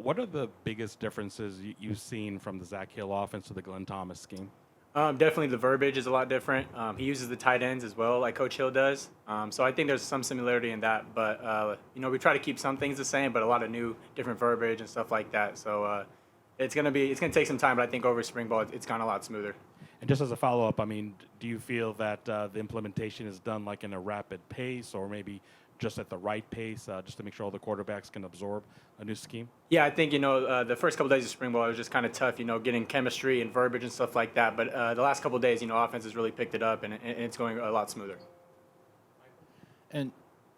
What are the biggest differences you've seen from the Zach Hill offense to the Glenn Thomas scheme? Definitely the verbiage is a lot different. He uses the tight ends as well, like Coach Hill does. So I think there's some similarity in that. But we try to keep some things the same, but a lot of new, different verbiage and stuff like that. So it's gonna take some time, but I think over spring ball it's gone a lot smoother. And just as a follow-up, I mean, do you feel that the implementation is done like in a rapid pace or maybe just at the right pace, just to make sure all the quarterbacks can absorb a new scheme? Yeah, I think the first couple days of spring ball it was just kind of tough, getting chemistry and verbiage and stuff like that. But the last couple days, offense has really picked it up and it's going a lot smoother. And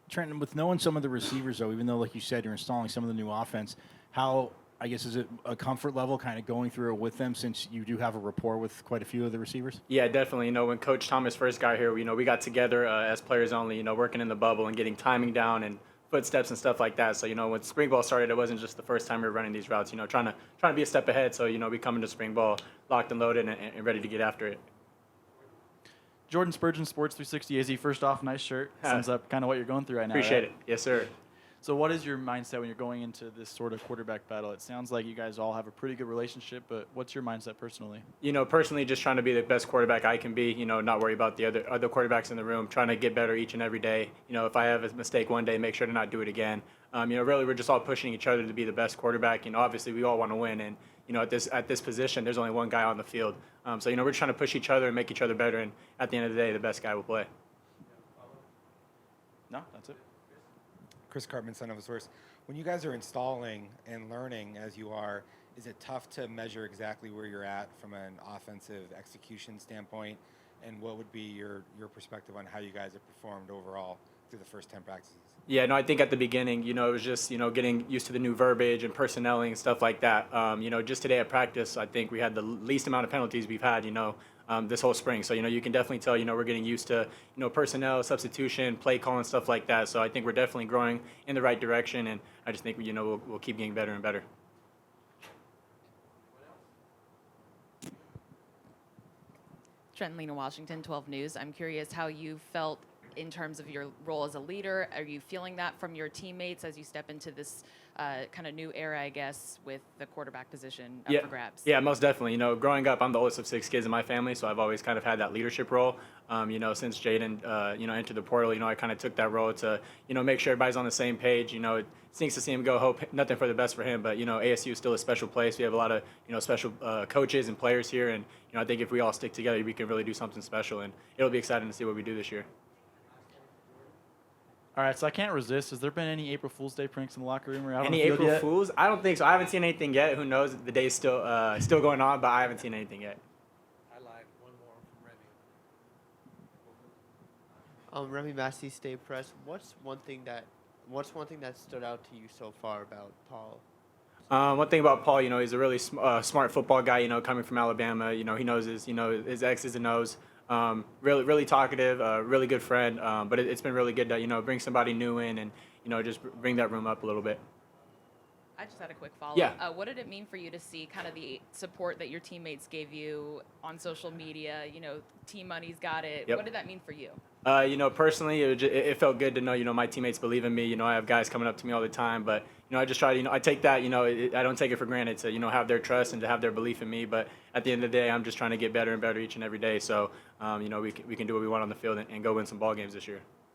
Trenton, with knowing some of the receivers, though, even though, like you said, you're installing some of the new offense, how, I guess, is it a comfort level kind of going through it with them since you do have a rapport with quite a few of the receivers? Yeah, definitely. When Coach Thomas first got here, we got together as players only, working in the bubble and getting timing down and footsteps and stuff like that. So, when spring ball started, it wasn't just the first time we were running these routes, trying to be a step ahead. So, we come into spring ball locked and loaded and ready to get after it. Jordan Spurgeon, Sports 360 AZ. First off, nice shirt. Sums up kind of what you're going through right now. Appreciate right? it. Yes, sir. So what is your mindset when you're going into this sort of quarterback battle? It sounds like you guys all have a pretty good relationship, but what's your mindset personally? Personally, just trying to be the best quarterback I can be, not worry about the other quarterbacks in the room, trying to get better each and every day. If I have a mistake one day, make sure to not do it again. Really, we're just all pushing each other to be the best quarterback. Obviously, we all want to win, and, at this position, there's only one guy on the field. So, we're trying to push each other and make each other better, and at the end of the day, the best guy will play. No, that's it. Chris Cartman, son of a source. When you guys are installing and learning as you are, is it tough to measure exactly where you're at from an offensive execution standpoint? And what would be your perspective on how you guys have performed overall through the first 10 practices? Yeah, no, I think at the beginning, it was just, getting used to the new verbiage and personnel and stuff like that. Just today at practice, I think we had the least amount of penalties we've had, this whole spring. So, you can definitely tell, we're getting used to, personnel, substitution, play calling, stuff like that. So I think we're definitely growing in the right direction. And I just think, we'll keep getting better and better. Trenton Lena, Washington, 12 News. I'm curious how you felt in terms of your role as a leader. Are you feeling that from your teammates as you step into this kind of new era, I guess, with the quarterback position up for grabs? Yeah, most definitely. Growing up, I'm the oldest of 6 kids in my family, so I've always kind of had that leadership role. Since Jaden, entered the portal, I kind of took that role to, make sure everybody's on the same page. It stinks to see him go. Hope nothing for the best for him, but, ASU is still a special place. We have a lot of, special coaches and players here, and, I think if we all stick together, we can really do something special, and it'll be exciting to see what we do this year. All right, so I can't resist. Has there been any April Fool's Day pranks in the locker room or out on Any the field April yet? Fools? I don't think so. I haven't seen anything yet. Who knows? The day's still going on, but I haven't seen anything yet. I lied. One more from Remy. Remy Massey, State Press. What's one thing that stood out to you so far about Paul? One thing about Paul, he's a really smart football guy. Coming from Alabama, he knows his X's and O's. Really talkative, really good friend. But it's been really good to bring somebody new in and just bring that room up a little bit. I just had a quick follow-up. Yeah. What did it mean for you to see kind of the support that your teammates gave you on social media? Team Money's got it. Yep. What did that mean for you? Personally, it felt good to know, my teammates believe in me. I have guys coming up to me all the time, but, I just try to, I take that, I don't take it for granted to, have their trust and to have their belief in me. But at the end of the day, I'm just trying to get better and better each and every day. So, we can do what we want on the field and go win some ball games this year.